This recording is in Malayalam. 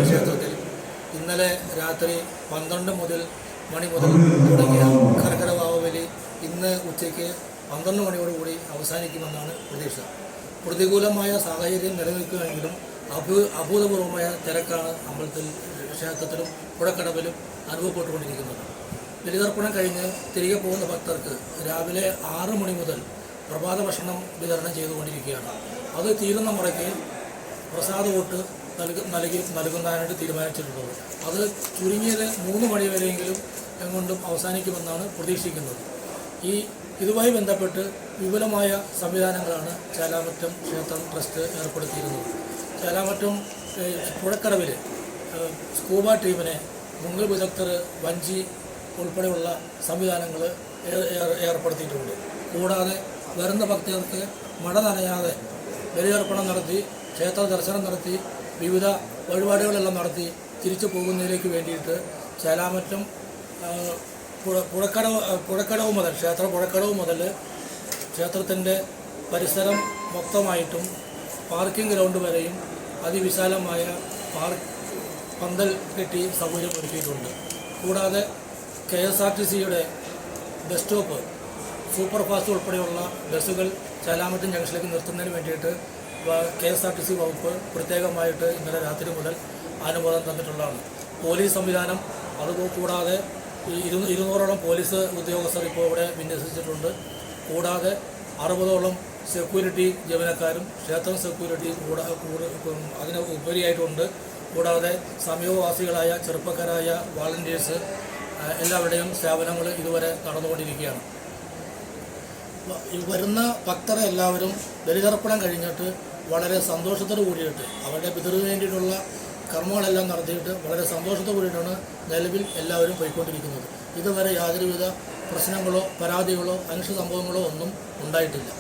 ക്ഷേത്രത്തിൽ ഇന്നലെ രാത്രി 12 മണി മുതൽ തുടങ്ങിയ കർക്കടവാവലി ഇന്ന് ഉച്ചയ്ക്ക് 12 മണിയോടുകൂടി അവസാനിക്കുമെന്നാണ് പ്രതീക്ഷ. പ്രതികൂലമായ സാഹചര്യം നിലനിൽക്കുകയെങ്കിലും അഭൂതപൂർവമായ തിരക്കാണ് അമ്പലത്തിൽ, ക്ഷേത്രത്തിലും പുഴക്കടവിലും അനുഭവപ്പെട്ടുകൊണ്ടിരിക്കുന്നത്. ബലിതർപ്പണം കഴിഞ്ഞ് തിരികെ പോകുന്ന ഭക്തർക്ക് രാവിലെ 6 മണി മുതൽ പ്രഭാത ഭക്ഷണം വിതരണം ചെയ്തുകൊണ്ടിരിക്കുകയാണ്. അത് തീരുന്ന മുറയ്ക്ക് പ്രസാദ വോട്ട് നൽകുന്നതിനായിട്ട് തീരുമാനിച്ചിട്ടുള്ളത്. അത് ചുരുങ്ങിയത് 3 മണി വരെയെങ്കിലും കൊണ്ടും അവസാനിക്കുമെന്നാണ് പ്രതീക്ഷിക്കുന്നത്. ഇതുമായി ബന്ധപ്പെട്ട് വിപുലമായ സംവിധാനങ്ങളാണ് ചേലാമറ്റം ക്ഷേത്രം ട്രസ്റ്റ് ഏർപ്പെടുത്തിയിരുന്നത്. ചേലാമറ്റം പുഴക്കടവിൽ സ്കൂബ ടീമിനെ മുങ്ങൽ വിദഗ്ധർ വഞ്ചി ഉൾപ്പെടെയുള്ള സംവിധാനങ്ങൾ ഏർപ്പെടുത്തിയിട്ടുണ്ട്. കൂടാതെ വരുന്ന ഭക്തർക്ക് മഴ നനയാതെ ബലിതർപ്പണം നടത്തി ക്ഷേത്ര ദർശനം നടത്തി വിവിധ വഴിപാടുകളെല്ലാം നടത്തി തിരിച്ചു പോകുന്നതിലേക്ക് വേണ്ടിയിട്ട് ചേലാമറ്റം പുഴക്കടവ് മുതൽ പുഴക്കടവ് മുതൽ ക്ഷേത്രത്തിൻ്റെ പരിസരം മൊത്തമായിട്ടും പാർക്കിംഗ് ഗ്രൗണ്ട് വരെയും അതിവിശാലമായ പന്തൽ കെട്ടി സൗകര്യം ഒരുക്കിയിട്ടുണ്ട്. കൂടാതെ KSRTCയുടെ ബസ് സ്റ്റോപ്പ് സൂപ്പർ ഫാസ്റ്റ് ഉൾപ്പെടെയുള്ള ബസ്സുകൾ ചേലാമറ്റം ജംഗ്ഷനിലേക്ക് നിർത്തുന്നതിന് വേണ്ടിയിട്ട് KSRTC വകുപ്പ് പ്രത്യേകമായിട്ട് ഇന്നലെ രാത്രി മുതൽ അനുമോദനം തന്നിട്ടുള്ളതാണ്. പോലീസ് സംവിധാനം അതുകൂടാതെ 200ഓളം പോലീസ് ഉദ്യോഗസ്ഥർ ഇപ്പോൾ ഇവിടെ വിന്യസിച്ചിട്ടുണ്ട്. കൂടാതെ 60ഓളം സെക്യൂരിറ്റി ജീവനക്കാരും ക്ഷേത്രം സെക്യൂരിറ്റി അതിന് ഉപരിയായിട്ടുണ്ട്. കൂടാതെ സമീപവാസികളായ ചെറുപ്പക്കാരായ വാളണ്ടിയേഴ്സ് എല്ലാവരുടെയും സേവനങ്ങൾ ഇതുവരെ നടന്നുകൊണ്ടിരിക്കുകയാണ്. വരുന്ന ഭക്തരെ എല്ലാവരും ബലിതർപ്പണം കഴിഞ്ഞിട്ട് വളരെ സന്തോഷത്തോടു കൂടിയിട്ട് അവരുടെ പിതൃവിന് വേണ്ടിയിട്ടുള്ള കർമ്മങ്ങളെല്ലാം നടത്തിയിട്ട് വളരെ സന്തോഷത്തോടു കൂടിയിട്ടാണ് നിലവിൽ എല്ലാവരും പോയിക്കൊണ്ടിരിക്കുന്നത്. ഇതുവരെ യാതൊരുവിധ പ്രശ്നങ്ങളോ പരാതികളോ അനിഷ്ട സംഭവങ്ങളോ ഒന്നും ഉണ്ടായിട്ടില്ല.